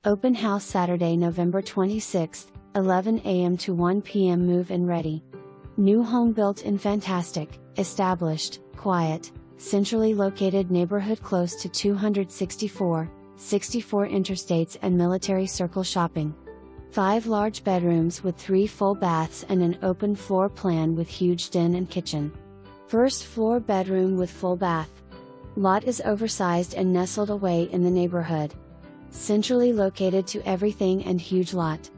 Open house Saturday, November 26, 11 a.m. to 1 p.m. Move-in ready. New home built in fantastic, established, quiet, centrally located neighborhood close to 264 interstates and military circle shopping. 5 large bedrooms with 3 full baths and an open floor plan with huge den and kitchen. First floor bedroom with full bath. Lot is oversized and nestled away in the neighborhood. Centrally located to everything and huge lot.